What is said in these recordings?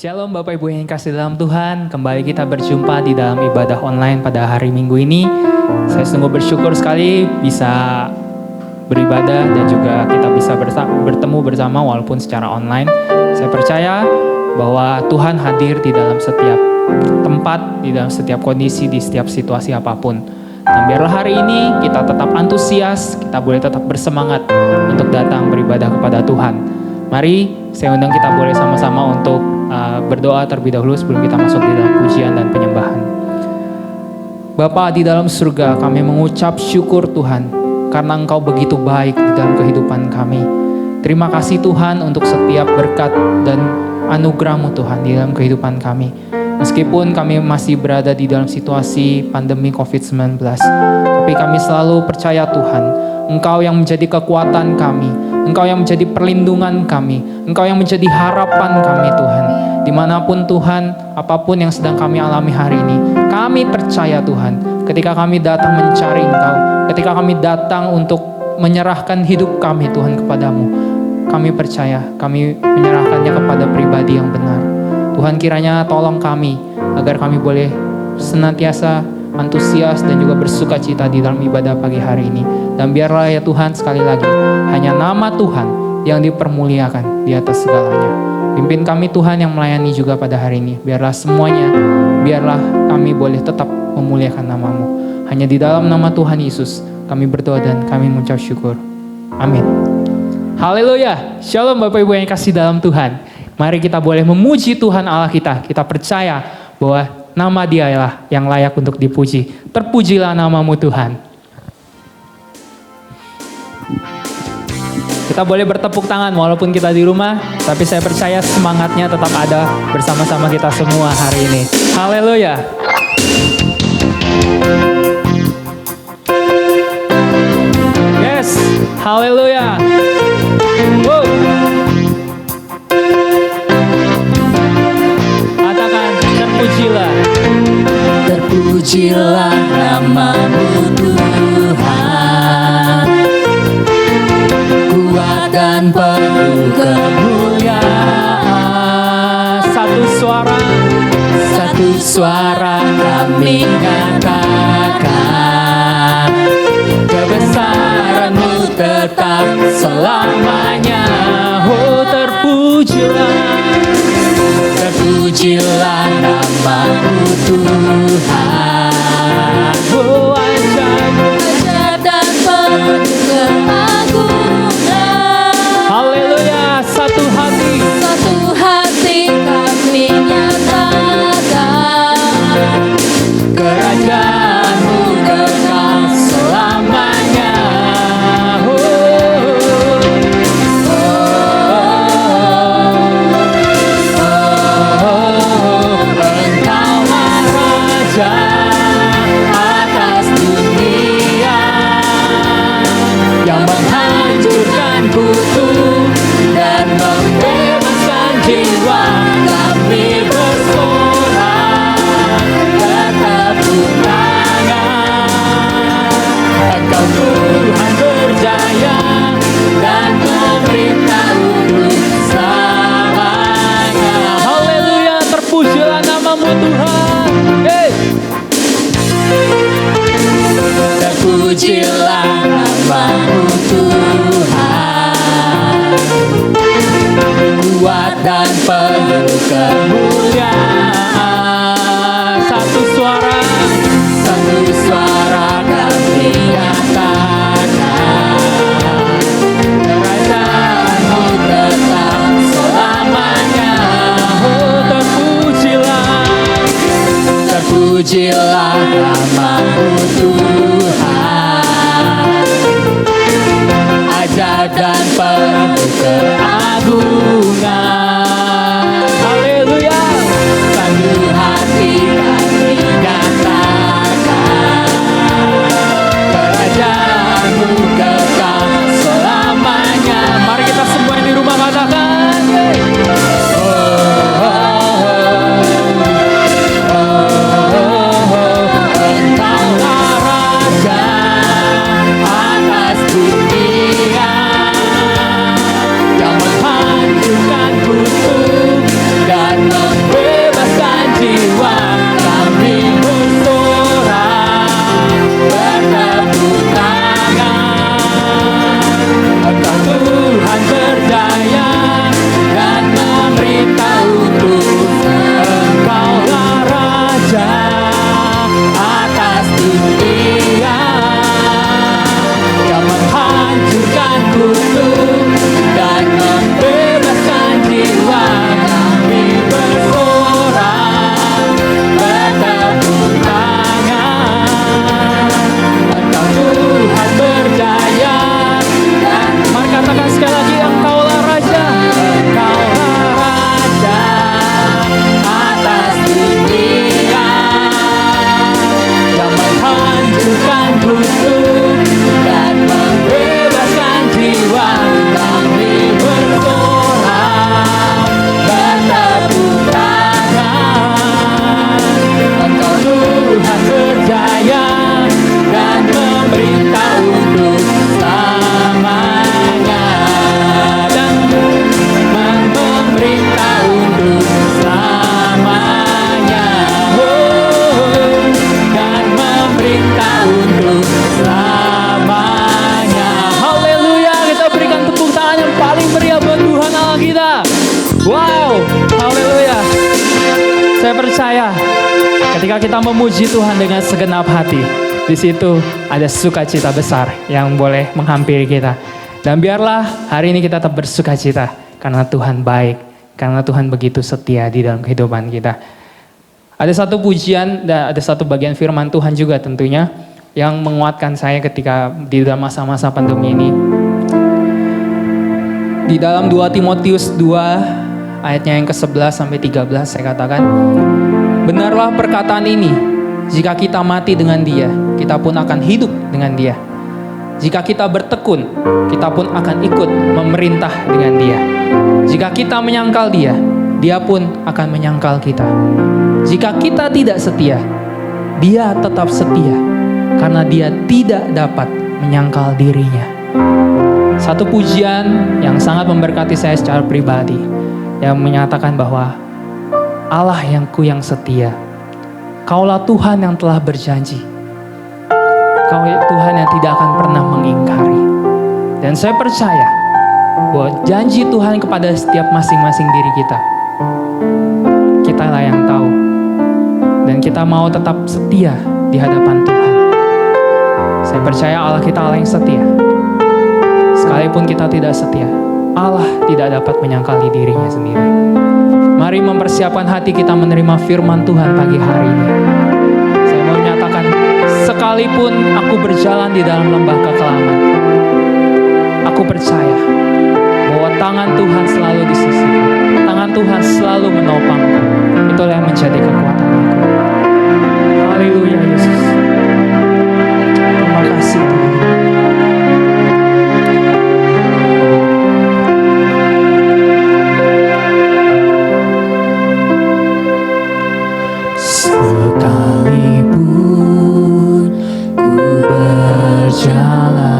Shalom Bapak Ibu yang kasih dalam Tuhan. Kembali kita berjumpa di dalam ibadah online pada hari Minggu ini. Saya sungguh bersyukur sekali bisa beribadah dan juga kita bisa bertemu bersama walaupun secara online. Saya percaya bahwa Tuhan hadir di dalam setiap tempat, di dalam setiap kondisi, di setiap situasi apapun. Dan biarlah hari ini kita tetap antusias, kita boleh tetap bersemangat untuk datang beribadah kepada Tuhan. Mari saya undang kita boleh sama-sama untuk berdoa terlebih dahulu sebelum kita masuk di dalam pujian dan penyembahan. Bapa di dalam surga, kami mengucap syukur Tuhan karena Engkau begitu baik di dalam kehidupan kami. Terima kasih Tuhan untuk setiap berkat dan anugerah-Mu Tuhan di dalam kehidupan kami. Meskipun kami masih berada di dalam situasi pandemi COVID-19, tapi kami selalu percaya Tuhan, Engkau yang menjadi kekuatan kami, Engkau yang menjadi perlindungan kami, Engkau yang menjadi harapan kami Tuhan. Dimanapun Tuhan, apapun yang sedang kami alami hari ini, kami percaya Tuhan, ketika kami datang mencari Engkau, ketika kami datang untuk menyerahkan hidup kami Tuhan kepadamu, kami percaya, kami menyerahkannya kepada pribadi yang benar. Tuhan kiranya tolong kami, agar kami boleh senantiasa antusias dan juga bersuka cita di dalam ibadah pagi hari ini. Dan biarlah ya Tuhan sekali lagi, hanya nama Tuhan yang dipermuliakan di atas segalanya. Pimpin kami Tuhan yang melayani juga pada hari ini. Biarlah semuanya, biarlah kami boleh tetap memuliakan nama-Mu. Hanya di dalam nama Tuhan Yesus kami berdoa dan kami mengucap syukur. Amin. Haleluya. Shalom Bapak Ibu yang kasih dalam Tuhan. Mari kita boleh memuji Tuhan Allah kita. Kita percaya bahwa nama Dialah yang layak untuk dipuji. Terpujilah nama-Mu Tuhan. Kita boleh bertepuk tangan walaupun kita di rumah, tapi saya percaya semangatnya tetap ada bersama-sama kita semua hari ini. Haleluya. Yes, haleluya. Wow. Katakan, terpujilah. Terpujilah nama-Mu Tuhan, kuat dan penuh kemuliaan. Satu suara kami katakan, kebesaran-Mu tetap selamanya. Oh terpujilah, terpujilah nama-Mu Tuhan. Oh ajaib dan penuh keagungan. Haleluya, satu hati kami nyatakan, kerajaan-Mu kekal selamanya. Engkaulah Raja atas dunia, Yang menghancurkan kutu dan membebaskan jiwa. Kami bersorak, bertepuk tangan. Engkau Tuhan berjaya Dan memerintah untuk selamanya. Haleluya, terpujilah nama-Mu Tuhan. Hey. Terpujilah nama-Mu Tuhan, kuat dan penuh kemuliaan. Satu suara kami nyatakan, kerajaan-Mu tetap selamanya. Oh Terpujilah nama-Mu Tuhan, ajaib dan penuh keagungan. Haleluya. Satu hati kami nyatakan, kerajaan-Mu kekal selamanya. Mari kita semua yang di rumah katakan. Hey. Engkaulah Raja dunia yang menghancurkan kutuk dan membebaskan jiwa kami bersorak bertepuk tangan. Engkau Tuhan berdaya dan Mari katakan sekali lagi, Engkaulah Raja. Engkaulah Raja atas dunia yang menghancurkan kutuk dan membebaskan jiwa kami bersorak bertepuk tangan. Engkau Tuhan berjaya dan memerintah untuk selamanya dan memerintah untuk selamanya. Dan memerintah untuk selamanya. Haleluya, kita berikan tepuk tangan yang paling meriah buat Tuhan Allah kita. Wow, haleluya. Saya percaya ketika kita memuji Tuhan dengan segenap hati, di situ ada sukacita besar yang boleh menghampiri kita. Dan biarlah hari ini kita tetap bersukacita karena Tuhan baik, karena Tuhan begitu setia di dalam kehidupan kita. Ada satu pujian dan ada satu bagian firman Tuhan juga tentunya yang menguatkan saya ketika di dalam masa-masa pandemi ini. Di dalam 2 Timotius 2 ayatnya yang ke-11 sampai 13 saya katakan, benarlah perkataan ini, jika kita mati dengan Dia, kita pun akan hidup dengan Dia. Jika kita bertekun, kita pun akan ikut memerintah dengan Dia. Jika kita menyangkal Dia, Dia pun akan menyangkal kita. Jika kita tidak setia, Dia tetap setia, karena Dia tidak dapat menyangkal dirinya. Satu pujian yang sangat memberkati saya secara pribadi, yang menyatakan bahwa Allah yang setia, Kaulah Tuhan yang telah berjanji, Kau Tuhan yang tidak akan pernah mengingkari. Dan saya percaya bahwa janji Tuhan kepada setiap masing-masing diri kita lah yang tahu. Dan kita mau tetap setia di hadapan Tuhan. Saya percaya Allah kita Allah yang setia. Sekalipun kita tidak setia, Allah tidak dapat menyangkali dirinya sendiri. Mari mempersiapkan hati kita menerima firman Tuhan pagi hari ini. Saya mau menyatakan, sekalipun aku berjalan di dalam lembah kekelaman, aku percaya bahwa tangan Tuhan selalu di sisiku. Tangan Tuhan selalu menopangku. Itulah yang menjadi kekuatan aku. Haleluya Yesus. Terima kasih Tuhan. Sekalipun ku berjalan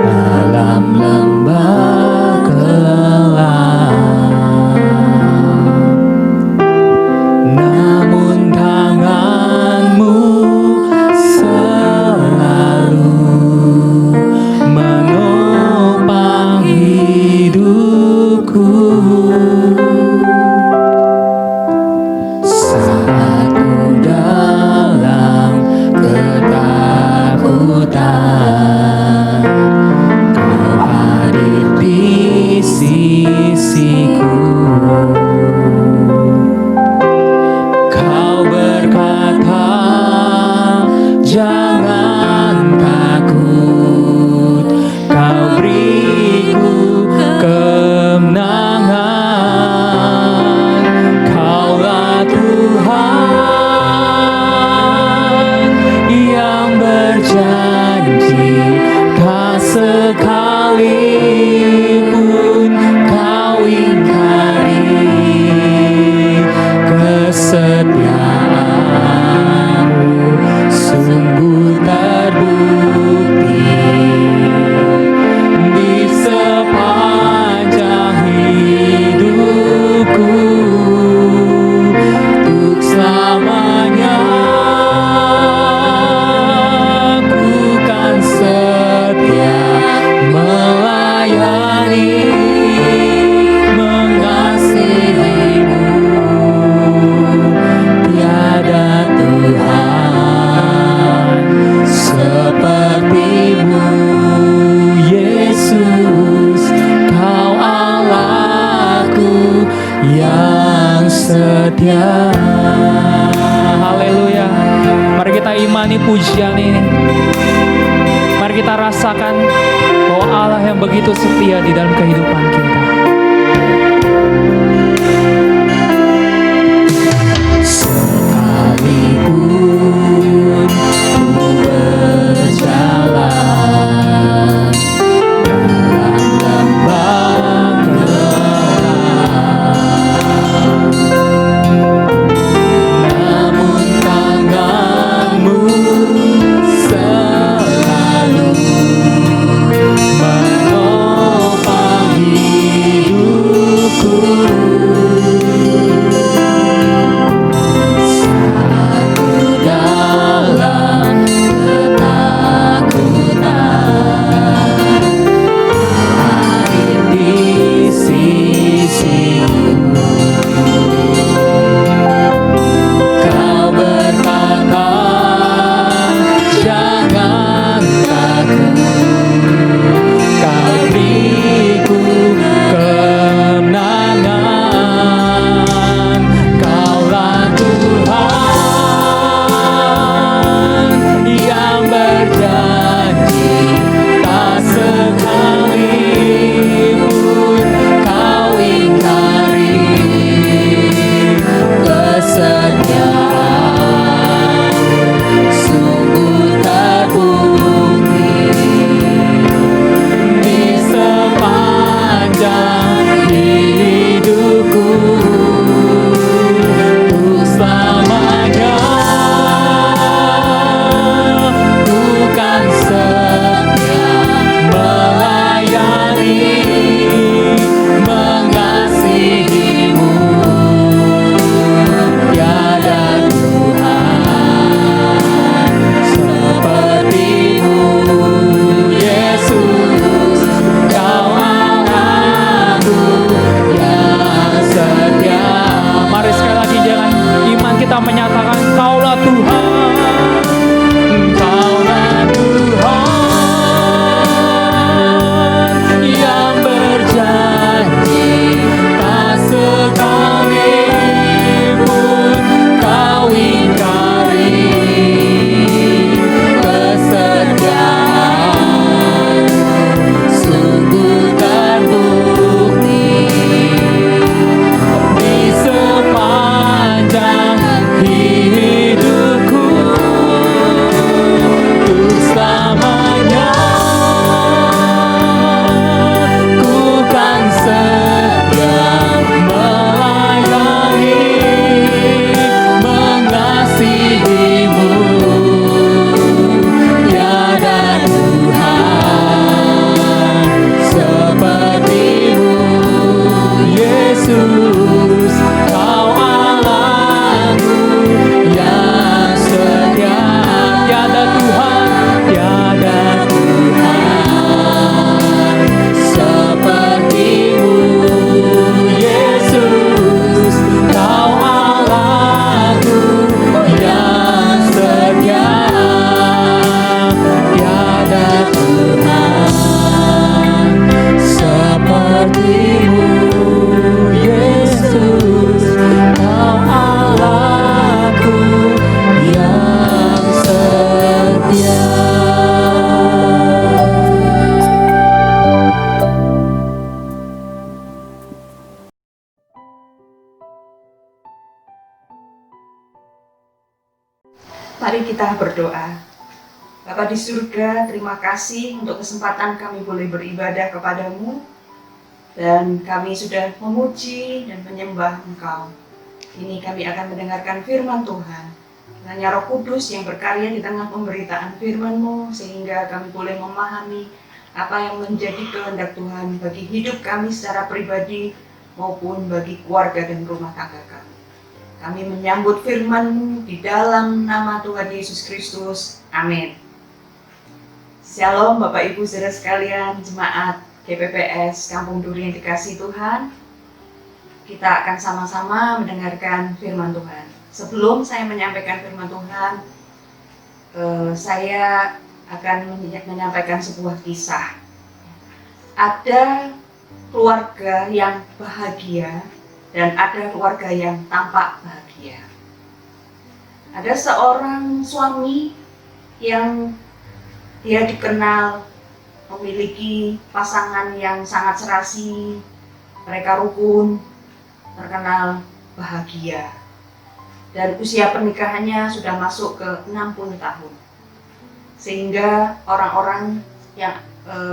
dalam lembah gelap, namun tangan-Mu selalu menopang hidupku. Saat Haleluya. Mari kita imani pujian ini. Mari kita rasakan bahwa Allah yang begitu setia di dalam kehidupan kita. Sekalipun ku berjalan dalam lembah gelap, namun tanganmu selalu menopang hidupku. Saat ku dalam ketakutan, hadir di sisiku. Kau berkata, jangan takut, Kau beriku kemenangan. Kaulah Tuhan yang berjanji, tak sekalipun Kau ingkari kesetiaan. Sungguh terbukti di sepanjang hidupku, untuk selamanya ku kan setia melayani, mengasihimu. Tiada Tuhan sepertimu, Yesus. Kau Allahku yang setia. Mari sekali lagi jangan iman kita menyatakan Kaulah Tuhan. Kaulah Tuhan yang berjanji, tak sekalipun Kau ingkari kesetiaan. Sungguh terbukti di sepanjang hidupku, untuk selamanya ku kan setia melayani, mengasihimu. Tiada Tuhan sepertimu, Yesus. Kau Allahku yang setia. Tiada Tuhan, Tiada Tuhan sepertimu, Yesus. Kau Allahku yang setia. Tiada Tuhan sepertimu, Yesus. Kau Allahku yang setia. Mari kita berdoa. Bapa di surga, terima kasih untuk kesempatan kami boleh beribadah kepadamu. Dan kami sudah memuji dan menyembah Engkau. Kini kami akan mendengarkan firman Tuhan. Kiranya Roh Kudus yang berkarya di tengah pemberitaan firman-Mu, sehingga kami boleh memahami apa yang menjadi kehendak Tuhan bagi hidup kami secara pribadi maupun bagi keluarga dan rumah tangga kami. Kami menyambut firman-Mu di dalam nama Tuhan Yesus Kristus. Amin. Shalom Bapak Ibu saudara sekalian, jemaat GPPS Kampung Duri yang dikasihi Tuhan. Kita akan sama-sama mendengarkan firman Tuhan. Sebelum saya menyampaikan firman Tuhan, saya akan menyampaikan sebuah kisah. Ada keluarga yang bahagia dan ada keluarga yang tampak bahagia. Ada seorang suami yang dia dikenal memiliki pasangan yang sangat serasi, mereka rukun, terkenal bahagia. Dan usia pernikahannya sudah masuk ke 60 tahun. Sehingga orang-orang yang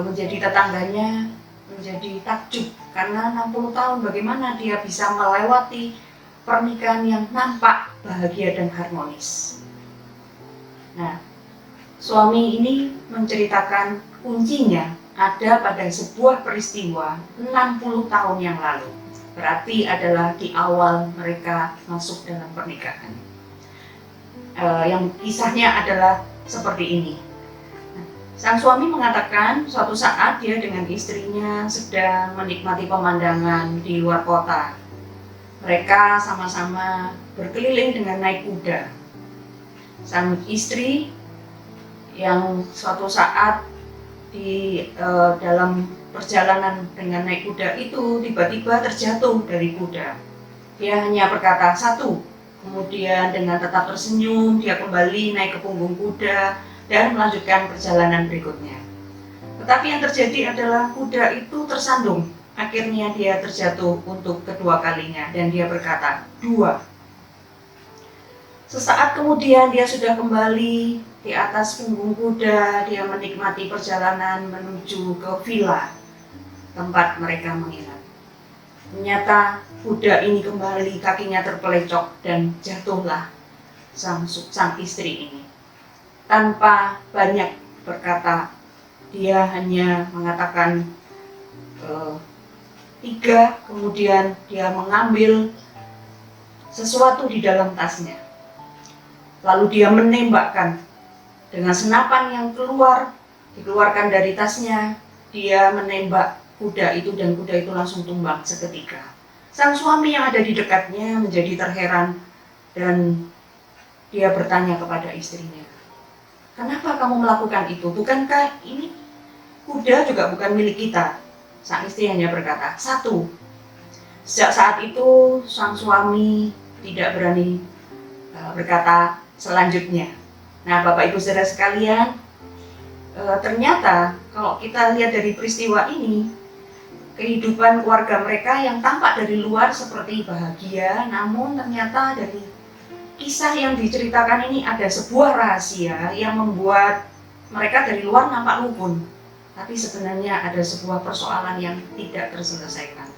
menjadi tetangganya menjadi takjub karena 60 tahun bagaimana dia bisa melewati pernikahan yang nampak bahagia dan harmonis. Nah, suami ini menceritakan kuncinya ada pada sebuah peristiwa 60 tahun yang lalu. Berarti adalah di awal mereka masuk dalam pernikahan. Yang kisahnya adalah seperti ini. Sang suami mengatakan suatu saat dia dengan istrinya sedang menikmati pemandangan di luar kota. Mereka sama-sama berkeliling dengan naik kuda. Sang istri yang suatu saat di dalam perjalanan dengan naik kuda itu tiba-tiba terjatuh dari kuda. Dia hanya berkata satu, kemudian dengan tetap tersenyum dia kembali naik ke punggung kuda dan melanjutkan perjalanan berikutnya. Tetapi yang terjadi adalah kuda itu tersandung. Akhirnya dia terjatuh untuk kedua kalinya dan dia berkata, 2. Sesaat kemudian dia sudah kembali di atas punggung kuda, dia menikmati perjalanan menuju ke villa tempat mereka menginap. Ternyata kuda ini kembali kakinya terpelecok dan jatuhlah sang istri ini. Tanpa banyak berkata, dia hanya mengatakan 3, kemudian dia mengambil sesuatu di dalam tasnya. Lalu dia menembakkan dengan senapan yang dikeluarkan dari tasnya, dia menembak kuda itu dan kuda itu langsung tumbang seketika. Sang suami yang ada di dekatnya menjadi terheran dan dia bertanya kepada istrinya, kenapa kamu melakukan itu? Bukankah ini kuda juga bukan milik kita? Sang istri hanya berkata, 1. Sejak saat itu sang suami tidak berani berkata selanjutnya. Nah, Bapak Ibu Saudara sekalian, ternyata kalau kita lihat dari peristiwa ini, kehidupan keluarga mereka yang tampak dari luar seperti bahagia, namun ternyata dari kisah yang diceritakan ini ada sebuah rahasia yang membuat mereka dari luar nampak rukun, tapi sebenarnya ada sebuah persoalan yang tidak terselesaikan.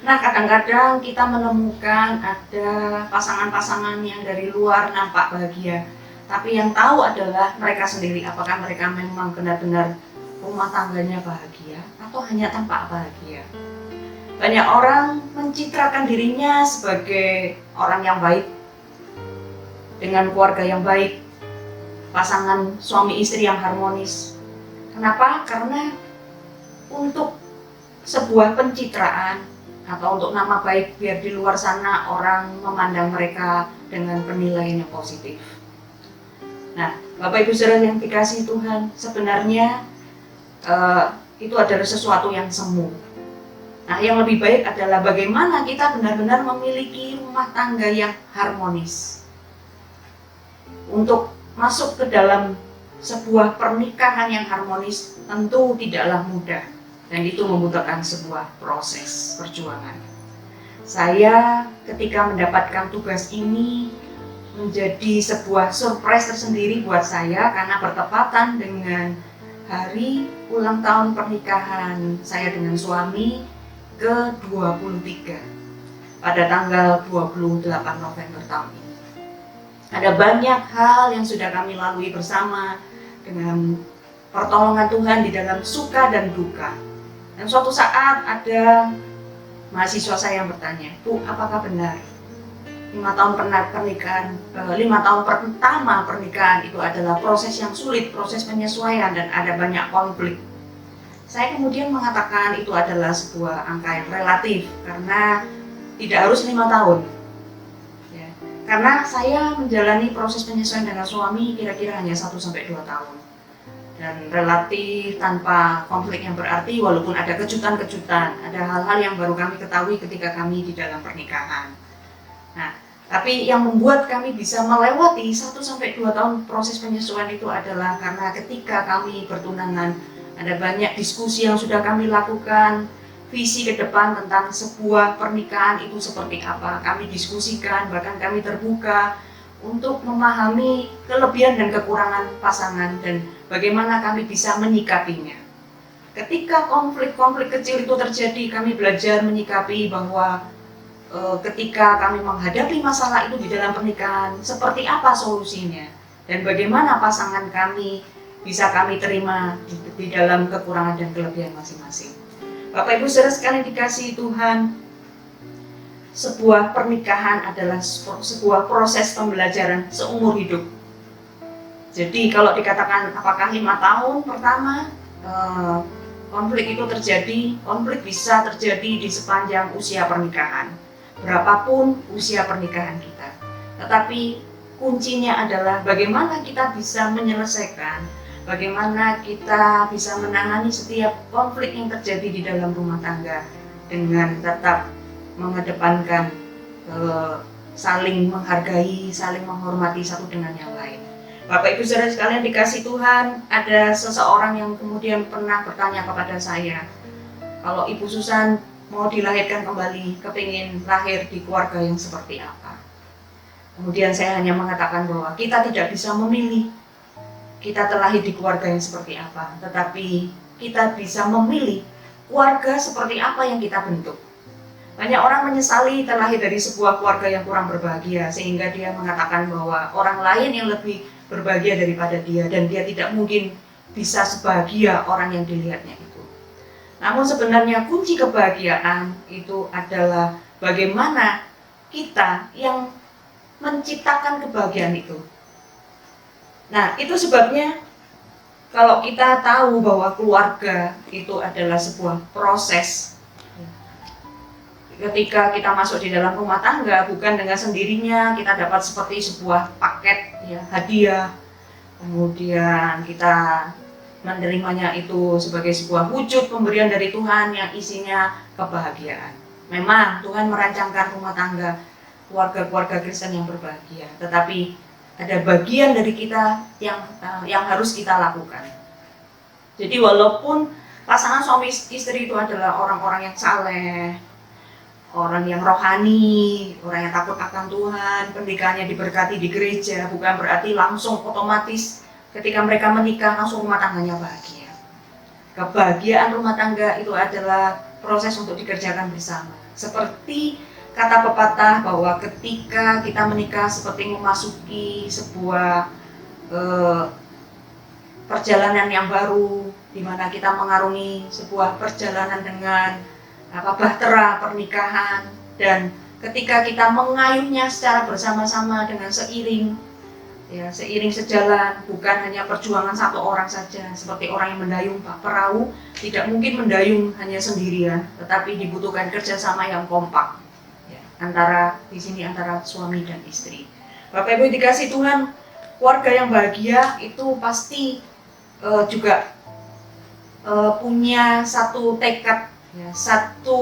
Nah, kadang-kadang kita menemukan ada pasangan-pasangan yang dari luar nampak bahagia, tapi yang tahu adalah mereka sendiri, apakah mereka memang benar-benar rumah tangganya bahagia atau hanya tampak bahagia. Banyak orang mencitrakan dirinya sebagai orang yang baik, dengan keluarga yang baik, pasangan suami istri yang harmonis. Kenapa? Karena untuk sebuah pencitraan atau untuk nama baik biar di luar sana orang memandang mereka dengan penilaian yang positif. Nah, Bapak Ibu Saudara yang dikasihi Tuhan, sebenarnya itu adalah sesuatu yang semu. Nah, yang lebih baik adalah bagaimana kita benar-benar memiliki rumah tangga yang harmonis. Untuk masuk ke dalam sebuah pernikahan yang harmonis tentu tidaklah mudah, dan itu membutuhkan sebuah proses perjuangan. Saya ketika mendapatkan tugas ini menjadi sebuah surprise tersendiri buat saya karena bertepatan dengan hari ulang tahun pernikahan saya dengan suami ke-23 pada tanggal 28 November tahun ini. Ada banyak hal yang sudah kami lalui bersama dengan pertolongan Tuhan di dalam suka dan duka. Dan suatu saat ada mahasiswa saya yang bertanya, Bu, apakah benar 5 tahun pernikahan, 5 tahun pertama pernikahan itu adalah proses yang sulit, proses penyesuaian dan ada banyak konflik. Saya kemudian mengatakan itu adalah sebuah angka yang relatif karena tidak harus 5 tahun. Ya. Karena saya menjalani proses penyesuaian dengan suami kira-kira hanya 1-2 tahun. Dan relatif tanpa konflik yang berarti walaupun ada kejutan-kejutan, ada hal-hal yang baru kami ketahui ketika kami di dalam pernikahan. Nah, Tapi yang membuat kami bisa melewati 1 sampai 2 tahun proses penyesuaian itu adalah karena ketika kami bertunangan, ada banyak diskusi yang sudah kami lakukan, visi ke depan tentang sebuah pernikahan itu seperti apa. Kami diskusikan, bahkan kami terbuka untuk memahami kelebihan dan kekurangan pasangan dan bagaimana kami bisa menyikapinya. Ketika konflik-konflik kecil itu terjadi, kami belajar menyikapi bahwa ketika kami menghadapi masalah itu di dalam pernikahan, seperti apa solusinya dan bagaimana pasangan kami bisa kami terima di dalam kekurangan dan kelebihan masing-masing. Bapak Ibu Saudara sekalian dikasihi Tuhan, sebuah pernikahan adalah sebuah proses pembelajaran seumur hidup. Jadi kalau dikatakan apakah 5 tahun pertama konflik itu terjadi, konflik bisa terjadi di sepanjang usia pernikahan, berapapun usia pernikahan kita. Tetapi kuncinya adalah bagaimana kita bisa menyelesaikan, bagaimana kita bisa menangani setiap konflik yang terjadi di dalam rumah tangga dengan tetap mengedepankan saling menghargai, saling menghormati satu dengan yang lain. Bapak Ibu Saudara sekalian dikasih Tuhan, ada seseorang yang kemudian pernah bertanya kepada saya, kalau Ibu Susan mau dilahirkan kembali, kepingin lahir di keluarga yang seperti apa? Kemudian saya hanya mengatakan bahwa kita tidak bisa memilih kita terlahir di keluarga yang seperti apa, tetapi kita bisa memilih keluarga seperti apa yang kita bentuk. Banyak orang menyesali terlahir dari sebuah keluarga yang kurang berbahagia, sehingga dia mengatakan bahwa orang lain yang lebih berbahagia daripada dia, dan dia tidak mungkin bisa sebahagia orang yang dilihatnya itu. Namun sebenarnya kunci kebahagiaan itu adalah bagaimana kita yang menciptakan kebahagiaan itu. Nah, itu sebabnya kalau kita tahu bahwa keluarga itu adalah sebuah proses. Ketika kita masuk di dalam rumah tangga, bukan dengan sendirinya kita dapat seperti sebuah paket ya, hadiah. Kemudian kita menerimanya itu sebagai sebuah wujud pemberian dari Tuhan yang isinya kebahagiaan. Memang Tuhan merancangkan rumah tangga keluarga-keluarga Kristen yang berbahagia, tetapi ada bagian dari kita yang harus kita lakukan. Jadi walaupun pasangan suami istri itu adalah orang-orang yang saleh, orang yang rohani, orang yang takut akan Tuhan, pernikahannya diberkati di gereja, bukan berarti langsung otomatis ketika mereka menikah langsung rumah tangganya bahagia. Kebahagiaan rumah tangga itu adalah proses untuk dikerjakan bersama. Seperti kata pepatah bahwa ketika kita menikah seperti memasuki sebuah perjalanan yang baru, di mana kita mengarungi sebuah perjalanan dengan bahtera pernikahan, dan ketika kita mengayuhnya secara bersama-sama dengan seiring sejalan, bukan hanya perjuangan satu orang saja, seperti orang yang mendayung perahu, tidak mungkin mendayung hanya sendirian, tetapi dibutuhkan kerjasama yang kompak antara suami dan istri. Bapak Ibu dikasih Tuhan, keluarga yang bahagia itu pasti juga punya satu tekad, satu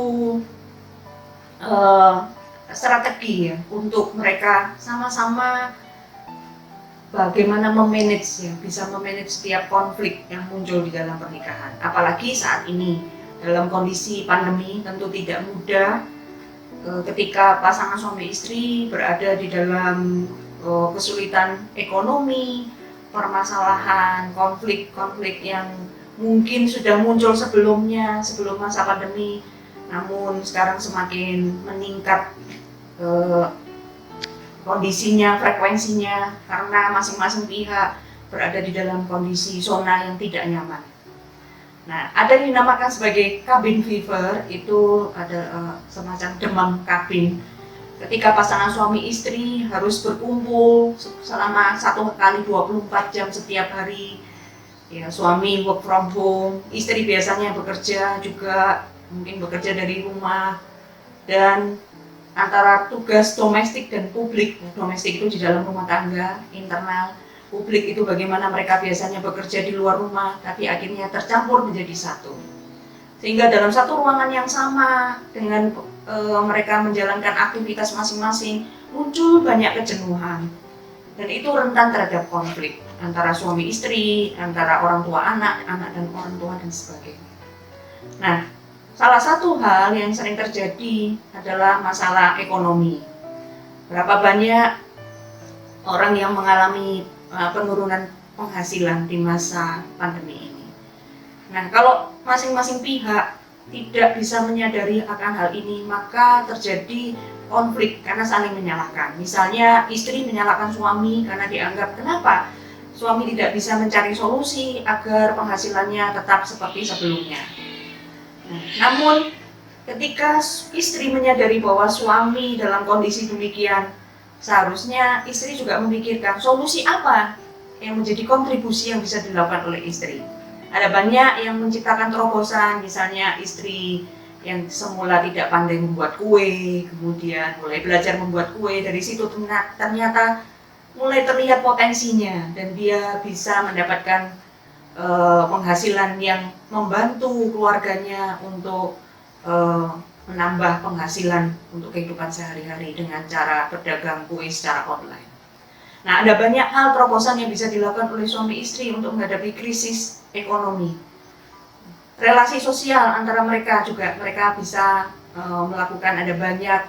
strategi untuk mereka sama-sama bagaimana bisa memanage setiap konflik yang muncul di dalam pernikahan. Apalagi saat ini dalam kondisi pandemi tentu tidak mudah ketika pasangan suami istri berada di dalam kesulitan ekonomi, permasalahan, konflik-konflik yang mungkin sudah muncul sebelum masa pandemi, namun sekarang semakin meningkat kondisinya, frekuensinya, karena masing-masing pihak berada di dalam kondisi zona yang tidak nyaman. Nah, ada yang dinamakan sebagai cabin fever, itu ada semacam demam kabin. Ketika pasangan suami istri harus berkumpul selama 1 kali 24 jam setiap hari, ya, suami work from home, istri biasanya bekerja juga, mungkin bekerja dari rumah, dan antara tugas domestik dan publik, domestik itu di dalam rumah tangga, internal, publik itu bagaimana mereka biasanya bekerja di luar rumah, tapi akhirnya tercampur menjadi satu. Sehingga dalam satu ruangan yang sama dengan mereka menjalankan aktivitas masing-masing, muncul banyak kejenuhan. Dan itu rentan terhadap konflik antara suami istri, antara orang tua anak, anak dan orang tua dan sebagainya. Nah, salah satu hal yang sering terjadi adalah masalah ekonomi. Berapa banyak orang yang mengalami penurunan penghasilan di masa pandemi ini. Nah, kalau masing-masing pihak tidak bisa menyadari akan hal ini, maka terjadi konflik karena saling menyalahkan. Misalnya istri menyalahkan suami karena dianggap kenapa suami tidak bisa mencari solusi agar penghasilannya tetap seperti sebelumnya. Nah, namun ketika istri menyadari bahwa suami dalam kondisi demikian, seharusnya istri juga memikirkan solusi apa yang menjadi kontribusi yang bisa dilakukan oleh istri. Ada banyak yang menciptakan terobosan, misalnya istri yang semula tidak pandai membuat kue, kemudian mulai belajar membuat kue, dari situ ternyata mulai terlihat potensinya dan dia bisa mendapatkan penghasilan yang membantu keluarganya untuk menambah penghasilan untuk kehidupan sehari-hari dengan cara berdagang kue secara online. Nah, ada banyak hal terobosan yang bisa dilakukan oleh suami istri untuk menghadapi krisis ekonomi. Relasi sosial antara mereka juga mereka bisa melakukan ada banyak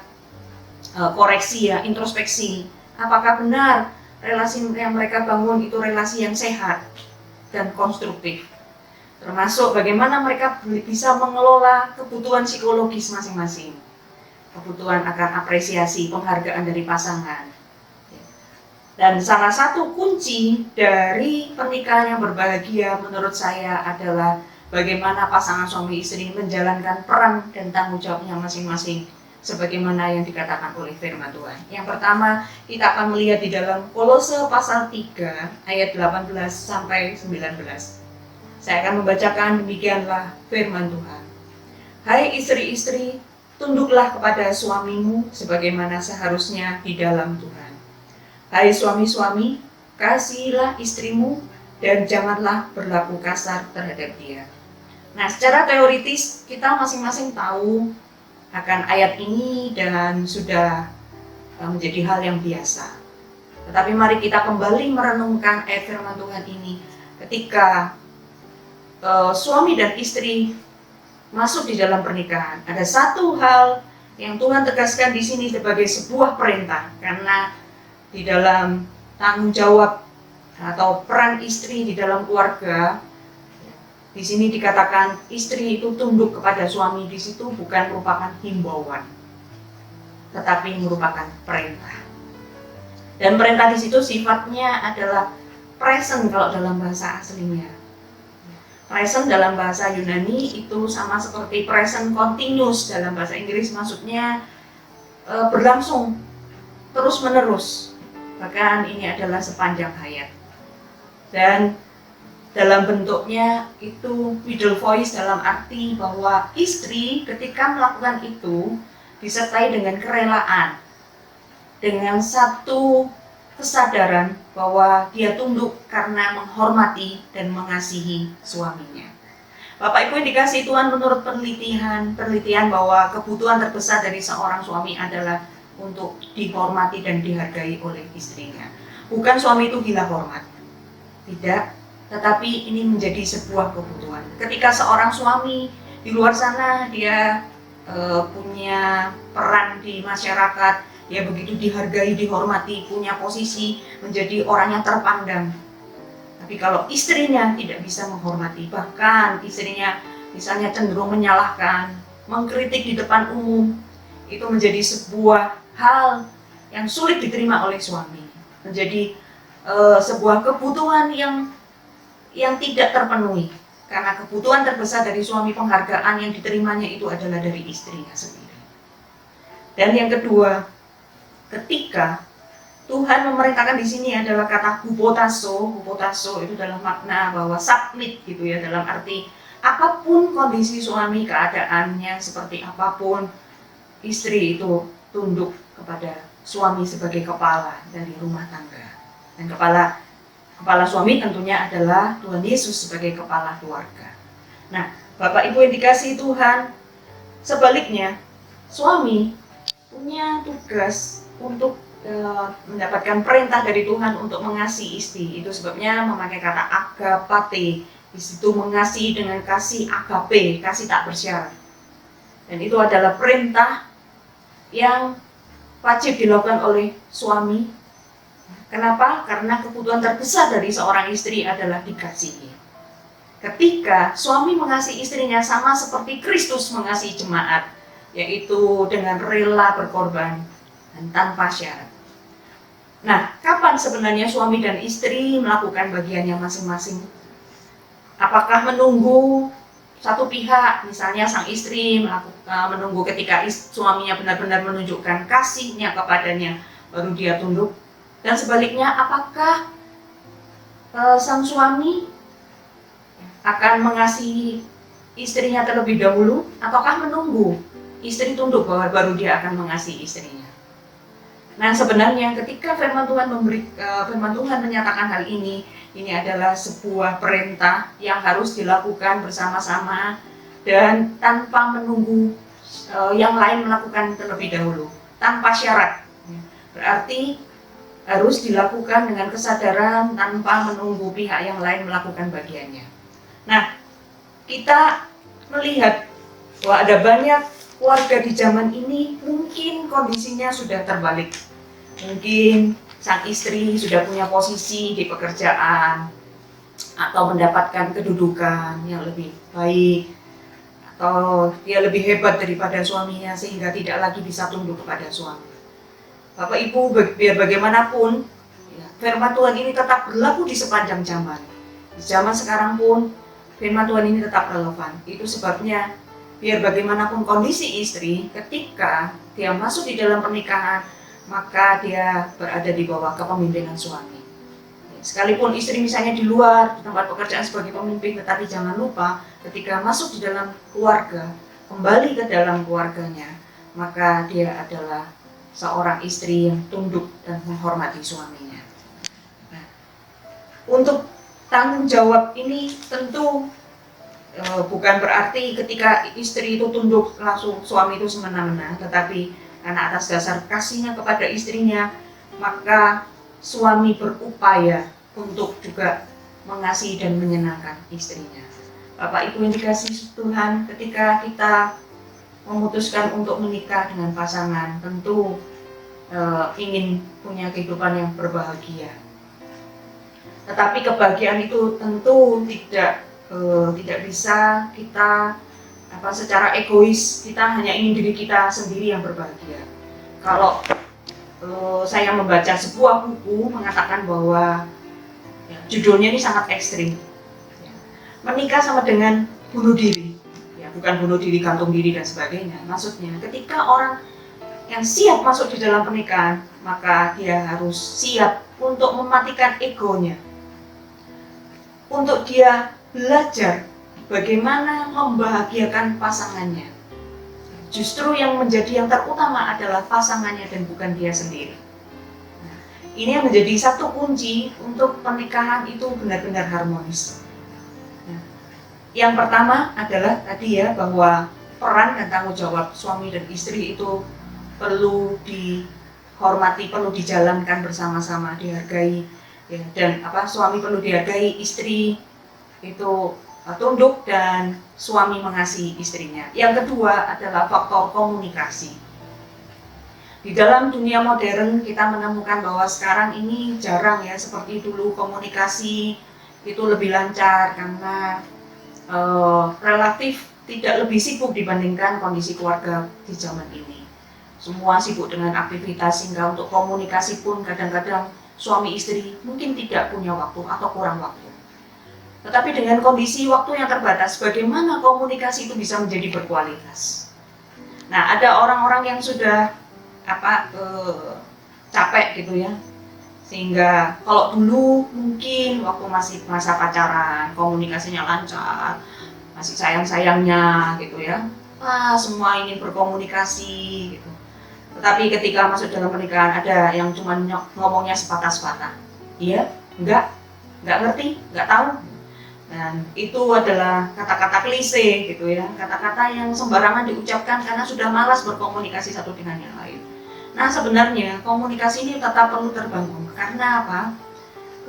koreksi ya, introspeksi. Apakah benar relasi yang mereka bangun itu relasi yang sehat dan konstruktif? Termasuk bagaimana mereka bisa mengelola kebutuhan psikologis masing-masing. Kebutuhan akan apresiasi, penghargaan dari pasangan. Dan salah satu kunci dari pernikahan yang berbahagia menurut saya adalah bagaimana pasangan suami istri menjalankan peran dan tanggung jawabnya masing-masing sebagaimana yang dikatakan oleh firman Tuhan. Yang pertama, kita akan melihat di dalam Kolose pasal 3 ayat 18 sampai 19. Saya akan membacakan, demikianlah firman Tuhan. Hai istri-istri, tunduklah kepada suamimu sebagaimana seharusnya di dalam Tuhan. Hai suami-suami, kasihilah istrimu dan janganlah berlaku kasar terhadap dia. Nah, secara teoritis kita masing-masing tahu akan ayat ini dan sudah menjadi hal yang biasa. Tetapi mari kita kembali merenungkan ayat firman Tuhan ini ketika suami dan istri masuk di dalam pernikahan. Ada satu hal yang Tuhan tegaskan di sini sebagai sebuah perintah, karena di dalam tanggung jawab atau peran istri di dalam keluarga, di sini dikatakan istri itu tunduk kepada suami. Di situ bukan merupakan himbauan, tetapi merupakan perintah. Dan perintah di situ sifatnya adalah present kalau dalam bahasa aslinya. Present dalam bahasa Yunani itu sama seperti present continuous dalam bahasa Inggris, maksudnya berlangsung terus menerus. Bahkan ini adalah sepanjang hayat. Dan dalam bentuknya itu middle voice dalam arti bahwa istri ketika melakukan itu disertai dengan kerelaan, dengan satu kesadaran bahwa dia tunduk karena menghormati dan mengasihi suaminya. Bapak Ibu yang dikasihi Tuhan, menurut penelitian bahwa kebutuhan terbesar dari seorang suami adalah untuk dihormati dan dihargai oleh istrinya. Bukan suami itu gila hormat, tidak, tetapi ini menjadi sebuah kebutuhan. Ketika seorang suami di luar sana dia punya peran di masyarakat, dia begitu dihargai, dihormati, punya posisi, menjadi orang yang terpandang. Tapi kalau istrinya tidak bisa menghormati, bahkan istrinya misalnya cenderung menyalahkan, mengkritik di depan umum, itu menjadi sebuah hal yang sulit diterima oleh suami, menjadi sebuah kebutuhan yang tidak terpenuhi, karena kebutuhan terbesar dari suami, penghargaan yang diterimanya itu adalah dari istrinya sendiri. Dan yang kedua, ketika Tuhan memerintahkan di sini adalah kata hupotasso. Hupotasso itu dalam makna bahwa submit gitu ya, dalam arti apapun kondisi suami, keadaannya seperti apapun, istri itu tunduk kepada suami sebagai kepala dari rumah tangga. Dan kepala suami tentunya adalah Tuhan Yesus sebagai kepala keluarga. Nah, Bapak Ibu yang dikasihi Tuhan, sebaliknya suami punya tugas untuk mendapatkan perintah dari Tuhan untuk mengasihi istri. Itu sebabnya memakai kata agapate. Di situ mengasihi dengan kasih agape, kasih tak bersyarat. Dan itu adalah perintah yang wajib dilakukan oleh suami. Kenapa? Karena kebutuhan terbesar dari seorang istri adalah dikasihi. Ketika suami mengasihi istrinya sama seperti Kristus mengasihi jemaat, yaitu dengan rela berkorban dan tanpa syarat. Nah, kapan sebenarnya suami dan istri melakukan bagiannya masing-masing? Apakah menunggu satu pihak, misalnya sang istri menunggu ketika suaminya benar-benar menunjukkan kasihnya kepadanya, baru dia tunduk? Dan sebaliknya, apakah sang suami akan mengasihi istrinya terlebih dahulu, ataukah menunggu istri tunduk baru dia akan mengasihi istrinya? Nah, sebenarnya ketika firman Tuhan menyatakan hal ini adalah sebuah perintah yang harus dilakukan bersama-sama dan tanpa menunggu yang lain melakukan terlebih dahulu, tanpa syarat. Berarti harus dilakukan dengan kesadaran tanpa menunggu pihak yang lain melakukan bagiannya. Nah, kita melihat bahwa ada banyak keluarga di zaman ini mungkin kondisinya sudah terbalik. Mungkin sang istri sudah punya posisi di pekerjaan atau mendapatkan kedudukan yang lebih baik, atau dia lebih hebat daripada suaminya sehingga tidak lagi bisa tunduk kepada suami. Bapak Ibu, biar bagaimanapun, firman Tuhan ini tetap berlaku di sepanjang zaman. Di zaman sekarang pun, firman Tuhan ini tetap relevan. Itu sebabnya, biar bagaimanapun kondisi istri, ketika dia masuk di dalam pernikahan, maka dia berada di bawah kepemimpinan suami. Sekalipun istri misalnya di luar, di tempat pekerjaan sebagai pemimpin, tetapi jangan lupa, ketika masuk di dalam keluarga, kembali ke dalam keluarganya, maka dia adalah seorang istri yang tunduk dan menghormati suaminya. Nah, untuk tanggung jawab ini tentu bukan berarti ketika istri itu tunduk langsung suami itu semena-mena, tetapi karena atas dasar kasihnya kepada istrinya, maka suami berupaya untuk juga mengasihi dan menyenangkan istrinya. Bapak Ibu yang dikasihi Tuhan, ketika kita memutuskan untuk menikah dengan pasangan, tentu ingin punya kehidupan yang berbahagia. Tetapi kebahagiaan itu tentu tidak bisa kita secara egois, kita hanya ingin diri kita sendiri yang berbahagia. Kalau saya membaca sebuah buku mengatakan bahwa judulnya ini sangat ekstrim. Menikah sama dengan bunuh diri. Bukan bunuh diri, gantung diri dan sebagainya. Maksudnya ketika orang yang siap masuk di dalam pernikahan, maka dia harus siap untuk mematikan egonya, untuk dia belajar bagaimana membahagiakan pasangannya. Justru yang menjadi yang terutama adalah pasangannya dan bukan dia sendiri. Nah, ini yang menjadi satu kunci untuk pernikahan itu benar-benar harmonis. Yang pertama adalah tadi bahwa peran dan tanggung jawab suami dan istri itu perlu dihormati, perlu dijalankan bersama-sama, dihargai. Dan suami perlu dihargai, istri itu tunduk dan suami mengasihi istrinya. Yang kedua adalah faktor komunikasi. Di dalam dunia modern kita menemukan bahwa sekarang ini jarang seperti dulu komunikasi itu lebih lancar karena relatif tidak lebih sibuk dibandingkan kondisi keluarga di zaman ini. Semua sibuk dengan aktivitas sehingga untuk komunikasi pun kadang-kadang suami istri mungkin tidak punya waktu atau kurang waktu. Tetapi dengan kondisi waktu yang terbatas, bagaimana komunikasi itu bisa menjadi berkualitas? Nah, ada orang-orang yang sudah capek gitu sehingga kalau dulu mungkin waktu masih masa pacaran komunikasinya lancar, masih sayang-sayangnya gitu semua ingin berkomunikasi gitu. Tetapi ketika masuk dalam pernikahan ada yang cuma ngomongnya sepatah-sepatah, enggak ngerti, enggak tahu. Dan itu adalah kata-kata klise gitu kata-kata yang sembarangan diucapkan karena sudah malas berkomunikasi satu dengan yang lain. Nah, sebenarnya komunikasi ini tetap perlu terbangun. Karena apa?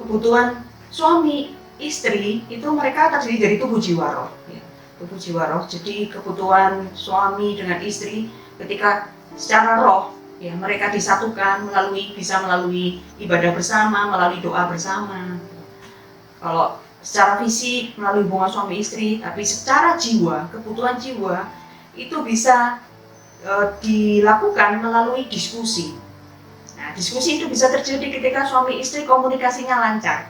Kebutuhan suami istri itu mereka terdiri dari tubuh jiwa roh. Ya. Tubuh jiwa roh. Jadi kebutuhan suami dengan istri ketika secara roh, ya mereka disatukan bisa melalui ibadah bersama, melalui doa bersama. Kalau secara fisik melalui hubungan suami istri, tapi secara jiwa, kebutuhan jiwa itu bisa dilakukan melalui diskusi. Nah, diskusi itu bisa terjadi ketika suami istri komunikasinya lancar.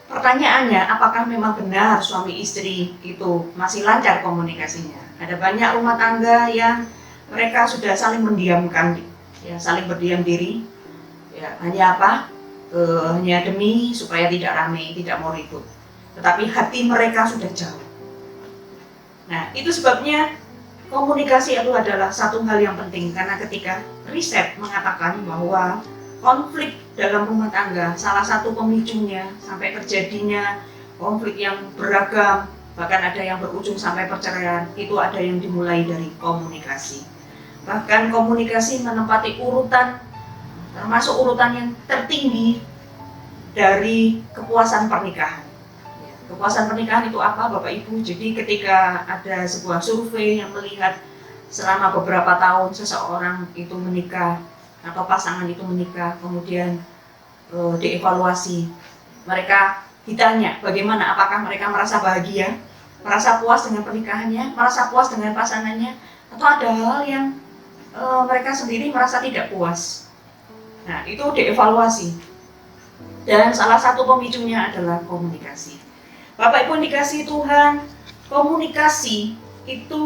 Pertanyaannya, apakah memang benar suami istri itu masih lancar komunikasinya? Ada banyak rumah tangga yang mereka sudah saling mendiamkan, ya, saling berdiam diri. Ya, hanya apa? Hanya demi supaya tidak ramai, tidak mau ribut. Tetapi hati mereka sudah jauh. Nah, itu sebabnya komunikasi itu adalah satu hal yang penting, karena ketika riset mengatakan bahwa konflik dalam rumah tangga salah satu pemicunya sampai terjadinya konflik yang beragam, bahkan ada yang berujung sampai perceraian, itu ada yang dimulai dari komunikasi. Bahkan komunikasi menempati urutan, termasuk urutan yang tertinggi dari kepuasan pernikahan. Kepuasan pernikahan itu apa, Bapak Ibu? Jadi ketika ada sebuah survei yang melihat selama beberapa tahun seseorang itu menikah atau pasangan itu menikah, kemudian dievaluasi, mereka ditanya bagaimana, apakah mereka merasa bahagia, merasa puas dengan pernikahannya, merasa puas dengan pasangannya, atau ada hal yang mereka sendiri merasa tidak puas. Nah, itu dievaluasi. Dan salah satu pemicunya adalah komunikasi. Bapak Ibu dikasih Tuhan, komunikasi itu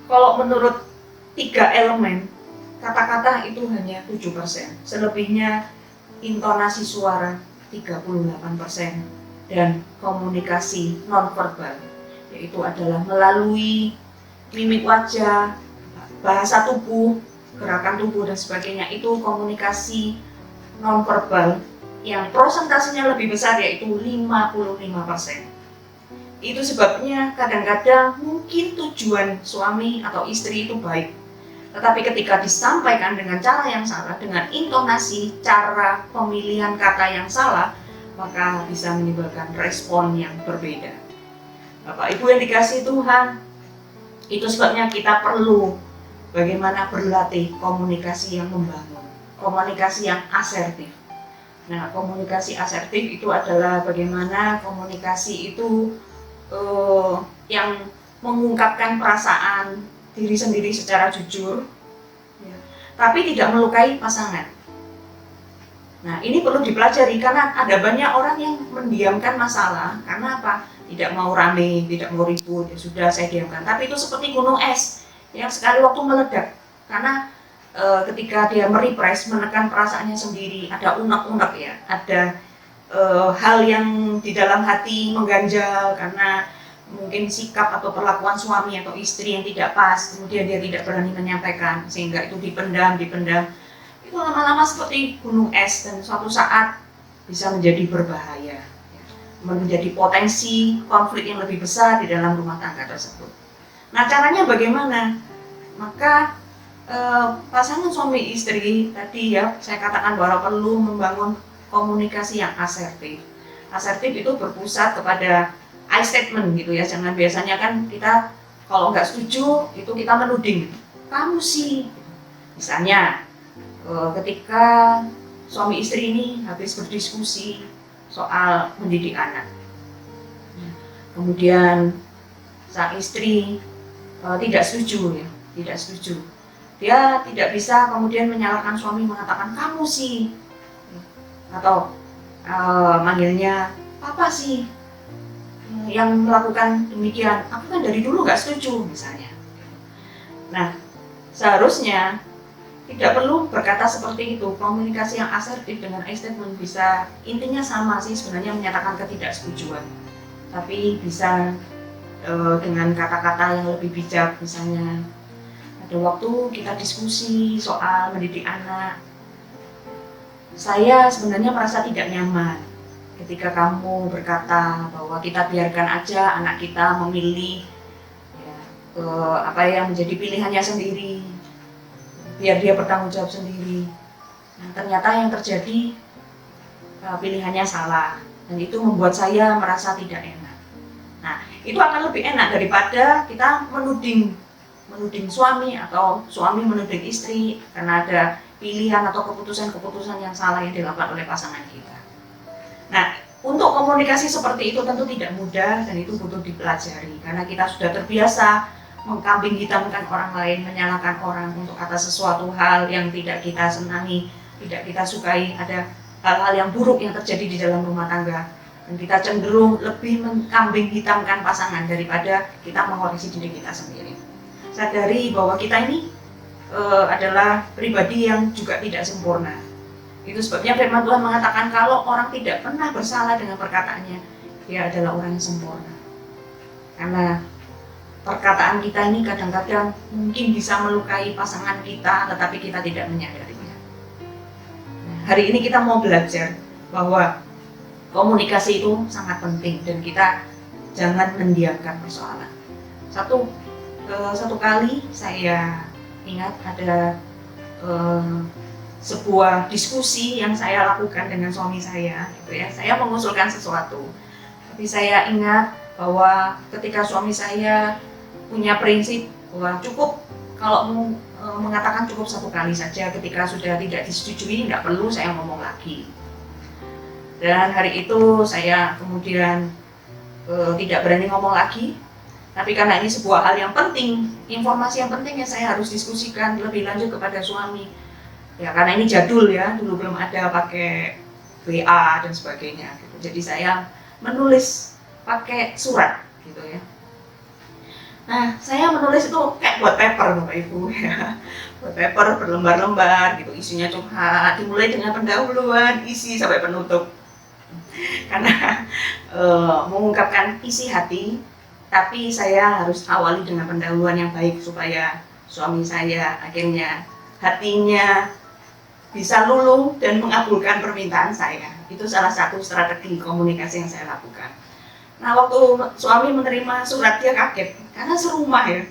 kalau menurut 3 elemen, kata-kata itu hanya 7%, selebihnya intonasi suara 38%, dan komunikasi nonverbal, yaitu adalah melalui mimik wajah, bahasa tubuh, gerakan tubuh dan sebagainya, itu komunikasi nonverbal yang prosentasenya lebih besar, yaitu 55%. Itu sebabnya kadang-kadang mungkin tujuan suami atau istri itu baik, tetapi ketika disampaikan dengan cara yang salah, dengan intonasi, cara pemilihan kata yang salah, maka bisa menimbulkan respon yang berbeda. Bapak Ibu yang dikasihi Tuhan, itu sebabnya kita perlu bagaimana berlatih komunikasi yang membangun, komunikasi yang asertif. Nah, komunikasi asertif itu adalah bagaimana komunikasi itu yang mengungkapkan perasaan diri sendiri secara jujur, ya, tapi tidak melukai pasangan. Nah, ini perlu dipelajari karena ada banyak orang yang mendiamkan masalah karena apa? Tidak mau rame, tidak mau ribut, ya sudah saya diamkan. Tapi itu seperti gunung es yang sekali waktu meledak karena ketika dia merepress, menekan perasaannya sendiri, ada unek-unek ya, ada hal yang di dalam hati mengganjal karena mungkin sikap atau perlakuan suami atau istri yang tidak pas, kemudian dia tidak berani menyampaikan sehingga itu dipendam, itu lama-lama seperti gunung es dan suatu saat bisa menjadi berbahaya, menjadi potensi konflik yang lebih besar di dalam rumah tangga tersebut. Nah, caranya bagaimana? Maka pasangan suami istri tadi ya, saya katakan bahwa perlu membangun komunikasi yang asertif. Asertif itu berpusat kepada I statement gitu ya, jangan biasanya kan kita kalau nggak setuju itu kita menuding, kamu sih. Misalnya ketika suami istri ini habis berdiskusi soal mendidik anak, kemudian sang istri tidak setuju ya, tidak setuju. Dia tidak bisa kemudian menyalahkan suami mengatakan kamu sih, atau manggilnya papa sih yang melakukan demikian. Aku kan dari dulu nggak setuju misalnya. Nah, seharusnya tidak perlu berkata seperti itu. Komunikasi yang asertif dengan I statement bisa intinya sama sih sebenarnya, menyatakan ketidaksetujuan, tapi bisa dengan kata-kata yang lebih bijak. Misalnya ada waktu kita diskusi soal mendidik anak, saya sebenarnya merasa tidak nyaman ketika kamu berkata bahwa kita biarkan aja anak kita memilih ya, apa yang menjadi pilihannya sendiri. biar dia bertanggung jawab sendiri. Nah, ternyata yang terjadi pilihannya salah, dan itu membuat saya merasa tidak enak. Nah, itu akan lebih enak daripada kita menuding suami atau suami menuding istri karena ada pilihan atau keputusan-keputusan yang salah yang dilakukan oleh pasangan kita. Nah, untuk komunikasi seperti itu tentu tidak mudah dan itu butuh dipelajari karena kita sudah terbiasa mengkambing hitamkan orang lain, menyalahkan orang untuk atas sesuatu hal yang tidak kita senangi, tidak kita sukai, ada hal-hal yang buruk yang terjadi di dalam rumah tangga. Dan kita cenderung lebih mengkambing hitamkan pasangan daripada kita mengoreksi diri kita sendiri. Sadari bahwa kita ini adalah pribadi yang juga tidak sempurna. Itu sebabnya firman Tuhan mengatakan kalau orang tidak pernah bersalah dengan perkataannya, dia adalah orang yang sempurna. Karena perkataan kita ini kadang-kadang mungkin bisa melukai pasangan kita, tetapi kita tidak menyadarinya. Hari ini kita mau belajar bahwa komunikasi itu sangat penting dan kita jangan mendiamkan persoalan. Satu kali saya ingat ada sebuah diskusi yang saya lakukan dengan suami saya, gitu ya. Saya mengusulkan sesuatu, tapi saya ingat bahwa ketika suami saya punya prinsip bahwa cukup kalau mengatakan cukup satu kali saja, ketika sudah tidak disetujui tidak perlu saya ngomong lagi. Dan hari itu saya kemudian tidak berani ngomong lagi, tapi karena ini sebuah hal yang penting, informasi yang penting yang saya harus diskusikan lebih lanjut kepada suami. Ya karena ini jadul ya, dulu belum ada pakai WA dan sebagainya gitu. Jadi saya menulis pakai surat gitu ya. Nah, saya menulis itu kayak buat paper Bapak Ibu ya. Buat paper berlembar-lembar gitu, isinya curhat, dimulai dengan pendahuluan, isi sampai penutup. Karena mengungkapkan isi hati, tapi saya harus awali dengan pendahuluan yang baik supaya suami saya akhirnya hatinya bisa luluh dan mengabulkan permintaan saya. Itu salah satu strategi komunikasi yang saya lakukan. Nah, waktu suami menerima surat dia kaget karena serumah ya.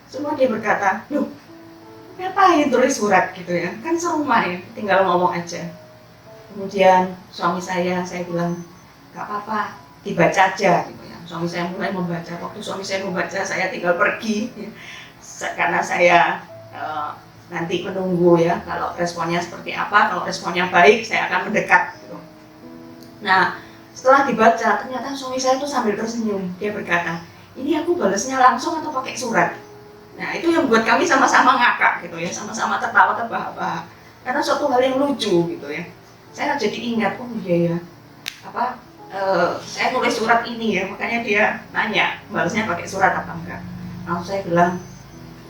Semua dia berkata, "Loh, ngapain tulis surat gitu ya? Kan serumah ya, tinggal ngomong aja." Kemudian suami saya bilang, "Gak apa-apa, dibaca aja," gitu ya. Suami saya mulai membaca. Waktu suami saya membaca, saya tinggal pergi ya. Karena saya nanti menunggu ya, kalau responnya seperti apa. Kalau responnya baik, saya akan mendekat gitu. Nah, setelah dibaca, ternyata suami saya tuh sambil tersenyum. Dia berkata, "Ini aku balasnya langsung atau pakai surat?" Nah, itu yang buat kami sama-sama ngakak gitu ya, sama-sama tertawa terbahak-bahak. Karena suatu hal yang lucu gitu ya. Saya jadi ingat, oh iya ya, saya nulis surat ini ya, makanya dia nanya balasnya pakai surat apa enggak. Lalu saya bilang,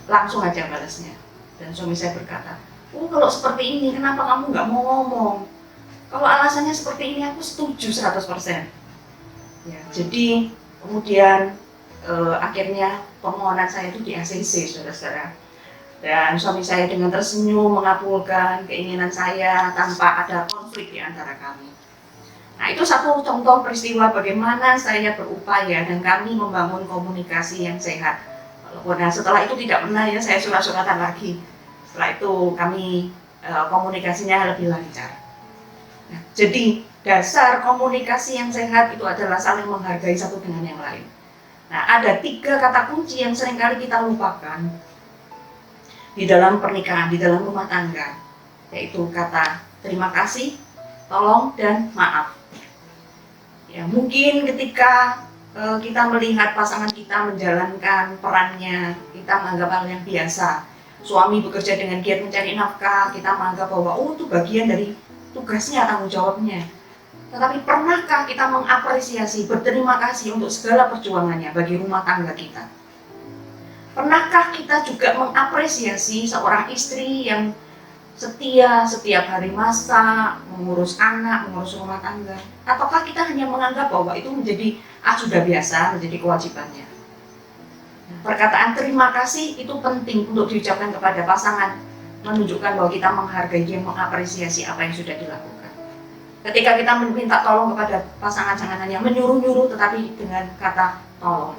langsung aja balasnya. Dan suami saya berkata, "Oh, kalau seperti ini kenapa kamu nggak mau ngomong? Kalau alasannya seperti ini aku setuju 100%. Ya, jadi kemudian akhirnya permohonan saya itu di ACC, saudara-saudara. Dan suami saya dengan tersenyum mengabulkan keinginan saya tanpa ada konflik di antara kami. Nah, itu satu contoh peristiwa bagaimana saya berupaya dan kami membangun komunikasi yang sehat. Nah, setelah itu tidak pernah ya saya surat-suratan lagi. Setelah itu kami komunikasinya lebih lancar. Nah, jadi dasar komunikasi yang sehat itu adalah saling menghargai satu dengan yang lain. Nah, ada 3 kata kunci yang seringkali kita lupakan di dalam pernikahan, di dalam rumah tangga, yaitu kata terima kasih, tolong, dan maaf. Ya, mungkin ketika kita melihat pasangan kita menjalankan perannya, kita menganggap hal yang biasa. Suami bekerja dengan giat mencari nafkah, kita menganggap bahwa itu bagian dari tugasnya, tanggung jawabnya. Tetapi pernahkah kita mengapresiasi, berterima kasih untuk segala perjuangannya bagi rumah tangga kita? Pernahkah kita juga mengapresiasi seorang istri yang setia setiap hari masak, mengurus anak, mengurus rumah tangga? Ataukah kita hanya menganggap bahwa itu menjadi sudah biasa, menjadi kewajibannya? Perkataan terima kasih itu penting untuk diucapkan kepada pasangan, menunjukkan bahwa kita menghargai dia, mengapresiasi apa yang sudah dilakukan. Ketika kita meminta tolong kepada pasangan, jangan hanya menyuruh-nyuruh, tetapi dengan kata tolong.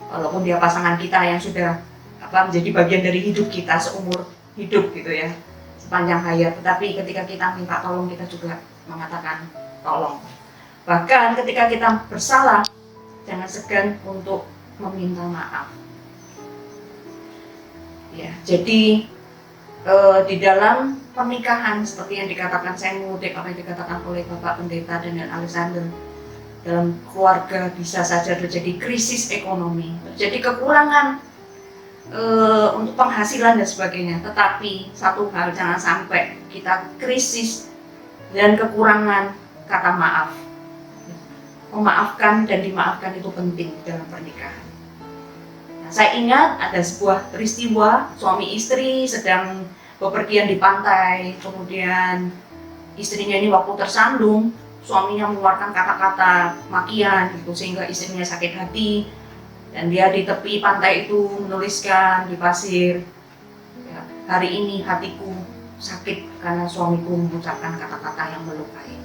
Walaupun dia pasangan kita yang sudah menjadi bagian dari hidup kita seumur hidup gitu ya, sepanjang hayat. Tetapi ketika kita minta tolong, kita juga mengatakan tolong. Bahkan ketika kita bersalah, jangan segan untuk meminta maaf. Ya, jadi di dalam pernikahan seperti yang dikatakan, saya mengutip apa yang dikatakan oleh Bapak Pendeta Daniel Alexander, dalam keluarga bisa saja terjadi krisis ekonomi, terjadi kekurangan untuk penghasilan dan sebagainya. Tetapi satu hal, jangan sampai kita krisis dan kekurangan kata maaf. Memaafkan dan dimaafkan itu penting dalam pernikahan. Nah, saya ingat ada sebuah peristiwa suami istri sedang bepergian di pantai, kemudian istrinya ini waktu tersandung, suaminya mengeluarkan kata-kata makian gitu, sehingga istrinya sakit hati, dan dia di tepi pantai itu menuliskan di pasir, ya, hari ini hatiku sakit karena suamiku mengucapkan kata-kata yang melukai.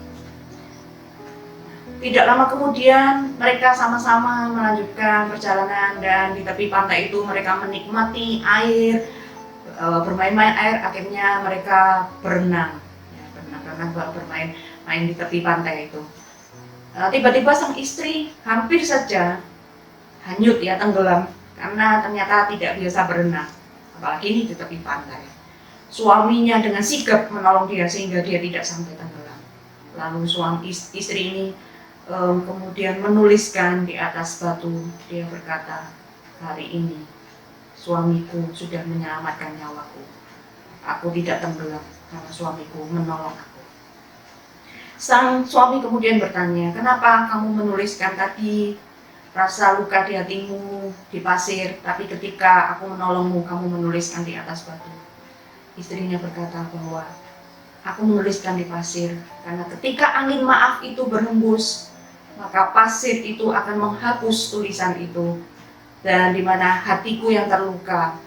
Tidak lama kemudian mereka sama-sama melanjutkan perjalanan, dan di tepi pantai itu mereka menikmati air, bermain-main air. Akhirnya mereka berenang, ya, bermain di tepi pantai itu. Tiba-tiba sang istri hampir saja hanyut, ya, tenggelam, karena ternyata tidak biasa berenang, apalagi ini di tepi pantai. Suaminya dengan sigap menolong dia sehingga dia tidak sampai tenggelam. Lalu suami istri ini kemudian menuliskan di atas batu, dia berkata, hari ini suamiku sudah menyelamatkan nyawaku. Aku tidak tenggelam karena suamiku menolong aku. Sang suami kemudian bertanya, kenapa kamu menuliskan tadi rasa luka di hatimu di pasir, tapi ketika aku menolongmu kamu menuliskan di atas batu? Istrinya berkata bahwa aku menuliskan di pasir karena ketika angin maaf itu berhembus, maka pasir itu akan menghapus tulisan itu, dan di mana hatiku yang terluka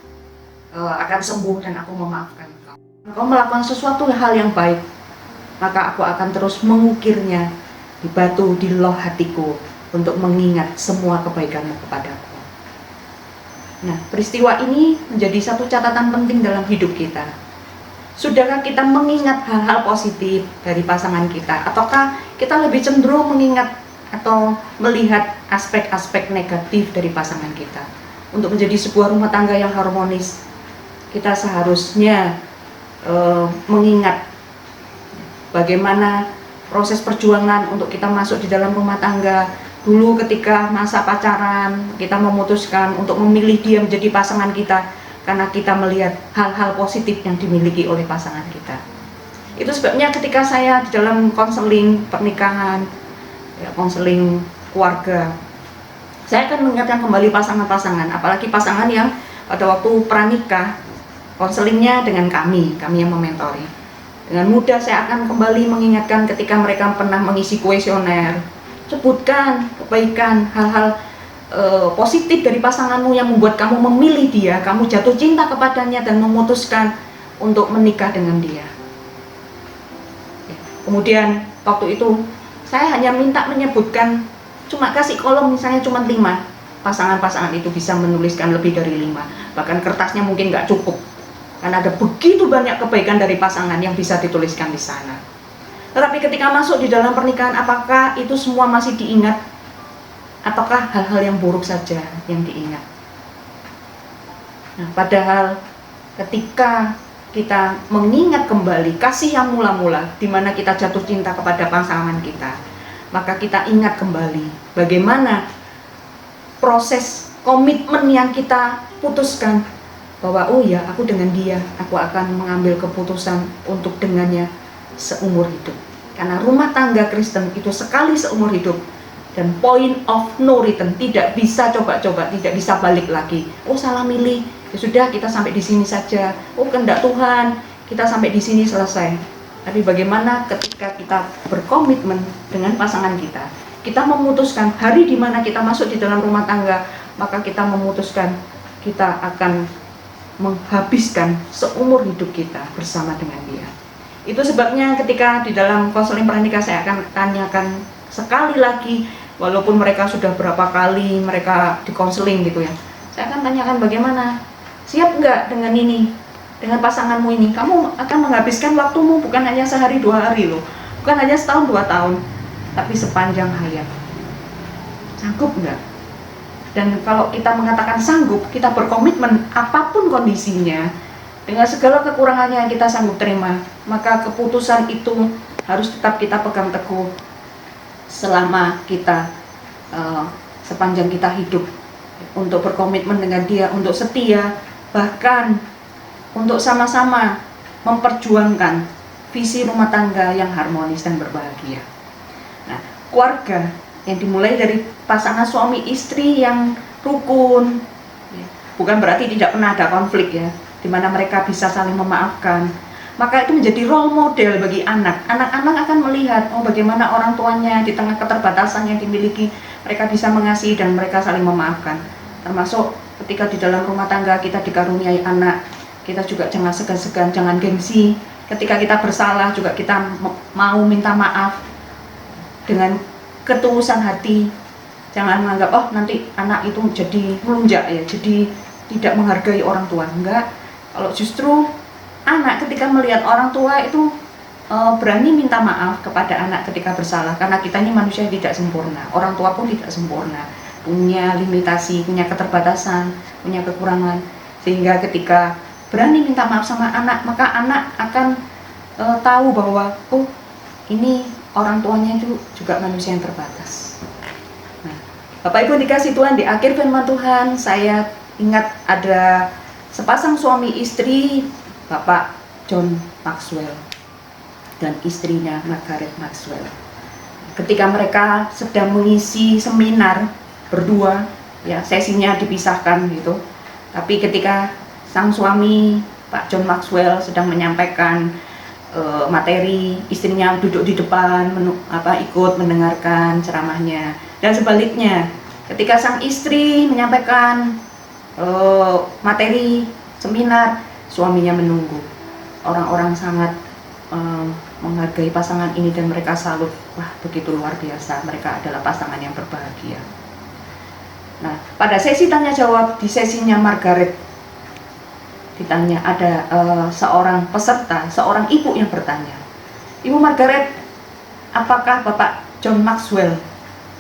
akan sembuh dan aku memaafkan engkau. Engkau melakukan sesuatu hal yang baik, maka aku akan terus mengukirnya di batu di loh hatiku untuk mengingat semua kebaikanmu kepadaku. Nah, peristiwa ini menjadi satu catatan penting dalam hidup kita. Sudahkah kita mengingat hal-hal positif dari pasangan kita, ataukah kita lebih cenderung mengingat atau melihat aspek-aspek negatif dari pasangan kita? Untuk menjadi sebuah rumah tangga yang harmonis, kita seharusnya mengingat bagaimana proses perjuangan untuk kita masuk di dalam rumah tangga. Dulu ketika masa pacaran, kita memutuskan untuk memilih dia menjadi pasangan kita karena kita melihat hal-hal positif yang dimiliki oleh pasangan kita. Itu sebabnya ketika saya di dalam konseling pernikahan, ya, konseling keluarga, saya akan mengingatkan kembali pasangan-pasangan, apalagi pasangan yang pada waktu pranikah, konselingnya dengan kami yang mementori. Dengan mudah saya akan kembali mengingatkan ketika mereka pernah mengisi kuesioner, sebutkan kebaikan, hal-hal positif dari pasanganmu yang membuat kamu memilih dia, kamu jatuh cinta kepadanya dan memutuskan untuk menikah dengan dia. Kemudian waktu itu saya hanya minta menyebutkan, cuma kasih kolom misalnya cuma 5, pasangan-pasangan itu bisa menuliskan lebih dari 5, bahkan kertasnya mungkin nggak cukup karena ada begitu banyak kebaikan dari pasangan yang bisa dituliskan di sana. Tetapi ketika masuk di dalam pernikahan, apakah itu semua masih diingat ataukah hal-hal yang buruk saja yang diingat? Nah, padahal ketika kita mengingat kembali kasih yang mula-mula di mana kita jatuh cinta kepada pasangan kita, maka kita ingat kembali bagaimana proses komitmen yang kita putuskan bahwa oh ya, aku dengan dia, aku akan mengambil keputusan untuk dengannya seumur hidup. Karena rumah tangga Kristen itu sekali seumur hidup, dan point of no return, tidak bisa coba-coba, tidak bisa balik lagi. Oh, salah milih, ya sudah, kita sampai di sini saja. Oh, kehendak Tuhan, kita sampai di sini selesai. Tapi bagaimana ketika kita berkomitmen dengan pasangan kita, kita memutuskan hari di mana kita masuk di dalam rumah tangga, maka kita memutuskan kita akan menghabiskan seumur hidup kita bersama dengan dia. Itu sebabnya ketika di dalam konseling pernikahan saya akan tanyakan sekali lagi, walaupun mereka sudah berapa kali mereka dikonseling gitu ya, saya akan tanyakan bagaimana, siap nggak dengan ini? dengan pasanganmu ini, kamu akan menghabiskan waktumu bukan hanya sehari 2 hari loh, bukan hanya setahun 2 tahun, tapi sepanjang hayat. Sanggup nggak? Dan kalau kita mengatakan sanggup, kita berkomitmen apapun kondisinya, dengan segala kekurangannya yang kita sanggup terima, maka keputusan itu harus tetap kita pegang teguh selama kita sepanjang kita hidup, untuk berkomitmen dengan dia, untuk setia, bahkan untuk sama-sama memperjuangkan visi rumah tangga yang harmonis dan berbahagia. Nah, keluarga yang dimulai dari pasangan suami istri yang rukun, bukan berarti tidak pernah ada konflik ya, di mana mereka bisa saling memaafkan, maka itu menjadi role model bagi anak. Anak-anak akan melihat bagaimana orang tuanya di tengah keterbatasan yang dimiliki, mereka bisa mengasihi dan mereka saling memaafkan. Termasuk ketika di dalam rumah tangga kita dikaruniai anak, kita juga jangan segan-segan, jangan gengsi. Ketika kita bersalah juga kita mau minta maaf dengan ketulusan hati. Jangan menganggap nanti anak itu jadi melunjak ya, jadi tidak menghargai orang tua. Enggak. Kalau justru anak ketika melihat orang tua itu berani minta maaf kepada anak ketika bersalah, karena kita ini manusia tidak sempurna, orang tua pun tidak sempurna, punya limitasi, punya keterbatasan, punya kekurangan, sehingga ketika berani minta maaf sama anak, maka anak akan tahu bahwa ini orang tuanya itu juga manusia yang terbatas. Nah, Bapak Ibu dikasih Tuhan, di akhir firman Tuhan saya ingat ada sepasang suami istri, Bapak John Maxwell dan istrinya Margaret Maxwell. Ketika mereka sedang mengisi seminar berdua, ya sesinya dipisahkan gitu. Tapi ketika sang suami Pak John Maxwell sedang menyampaikan materi, istrinya duduk di depan, ikut mendengarkan ceramahnya. Dan sebaliknya, ketika sang istri menyampaikan materi seminar, suaminya menunggu. Orang-orang sangat menghargai pasangan ini dan mereka salut. Wah, begitu luar biasa, mereka adalah pasangan yang berbahagia. Nah, pada sesi tanya jawab di sesinya Margaret, ditanya, ada seorang peserta, seorang ibu yang bertanya, Ibu Margaret, apakah Bapak John Maxwell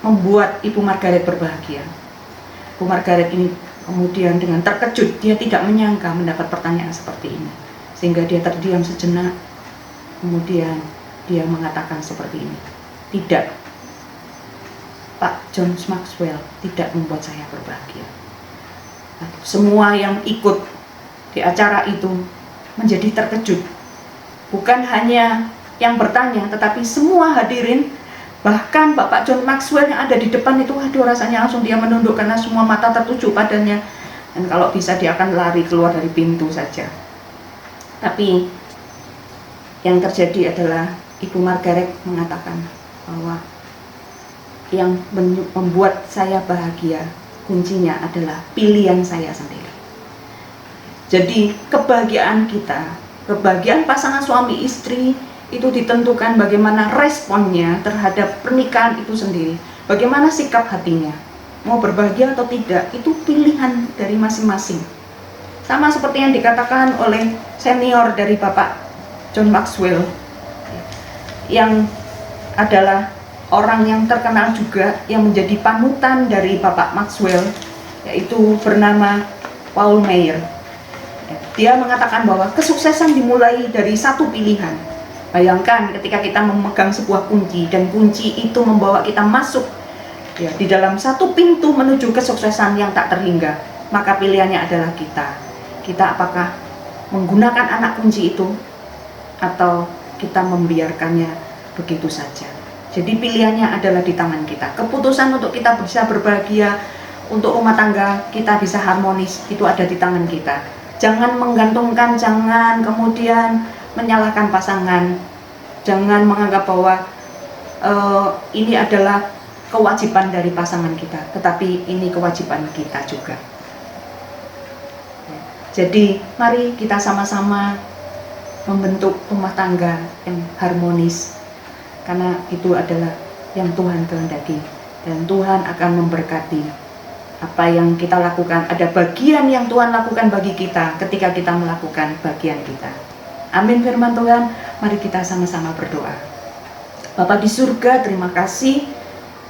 membuat Ibu Margaret berbahagia? Ibu Margaret ini kemudian dengan terkejut, dia tidak menyangka mendapat pertanyaan seperti ini, sehingga dia terdiam sejenak. Kemudian dia mengatakan seperti ini, tidak, Pak John Maxwell tidak membuat saya berbahagia. Nah, semua yang ikut di acara itu menjadi terkejut. Bukan hanya yang bertanya, tetapi semua hadirin, bahkan Bapak John Maxwell yang ada di depan itu, rasanya langsung dia menunduk karena semua mata tertuju padanya. Dan kalau bisa dia akan lari keluar dari pintu saja. Tapi yang terjadi adalah Ibu Margaret mengatakan bahwa yang membuat saya bahagia, kuncinya adalah pilihan saya sendiri. Jadi kebahagiaan kita, kebahagiaan pasangan suami istri itu ditentukan bagaimana responnya terhadap pernikahan itu sendiri. Bagaimana sikap hatinya, mau berbahagia atau tidak, itu pilihan dari masing-masing. Sama seperti yang dikatakan oleh senior dari Bapak John Maxwell, yang adalah orang yang terkenal juga, yang menjadi panutan dari Bapak Maxwell, yaitu bernama Paul Meyer. Dia mengatakan bahwa kesuksesan dimulai dari satu pilihan. Bayangkan ketika kita memegang sebuah kunci, dan kunci itu membawa kita masuk di dalam satu pintu menuju kesuksesan yang tak terhingga, maka pilihannya adalah kita. Kita apakah menggunakan anak kunci itu, atau kita membiarkannya begitu saja. Jadi pilihannya adalah di tangan kita. Keputusan untuk kita bisa berbahagia, untuk rumah tangga kita bisa harmonis, itu ada di tangan kita. Jangan menggantungkan, jangan kemudian menyalahkan pasangan, jangan menganggap bahwa ini adalah kewajiban dari pasangan kita, tetapi ini kewajiban kita juga. Jadi mari kita sama-sama membentuk rumah tangga yang harmonis, karena itu adalah yang Tuhan kehendaki, dan Tuhan akan memberkati apa yang kita lakukan, ada bagian yang Tuhan lakukan bagi kita ketika kita melakukan bagian kita. Amin firman Tuhan, mari kita sama-sama berdoa. Bapa di surga, terima kasih.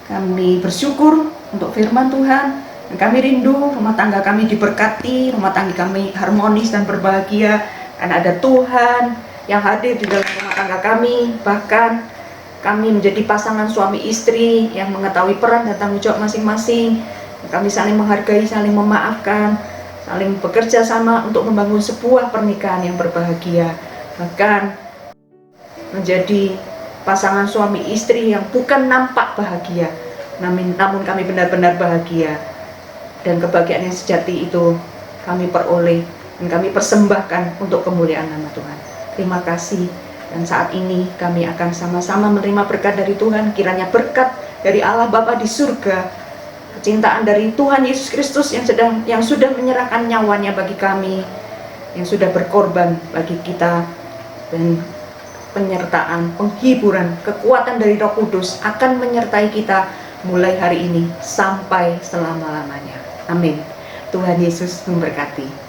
Kami bersyukur untuk firman Tuhan. Dan kami rindu rumah tangga kami diberkati, rumah tangga kami harmonis dan berbahagia. Karena ada Tuhan yang hadir di dalam rumah tangga kami. Bahkan kami menjadi pasangan suami istri yang mengetahui peran dan tanggung jawab masing-masing. Kami saling menghargai, saling memaafkan, saling bekerja sama untuk membangun sebuah pernikahan yang berbahagia. Bahkan menjadi pasangan suami istri yang bukan nampak bahagia, namun kami benar-benar bahagia. Dan kebahagiaan yang sejati itu kami peroleh dan kami persembahkan untuk kemuliaan nama Tuhan. Terima kasih. Dan saat ini kami akan sama-sama menerima berkat dari Tuhan. Kiranya berkat dari Allah Bapa di surga, kecintaan dari Tuhan Yesus Kristus yang sudah menyerahkan nyawanya bagi kami, yang sudah berkorban bagi kita, dan penyertaan, penghiburan, kekuatan dari Roh Kudus akan menyertai kita mulai hari ini sampai selama-lamanya. Amin. Tuhan Yesus memberkati.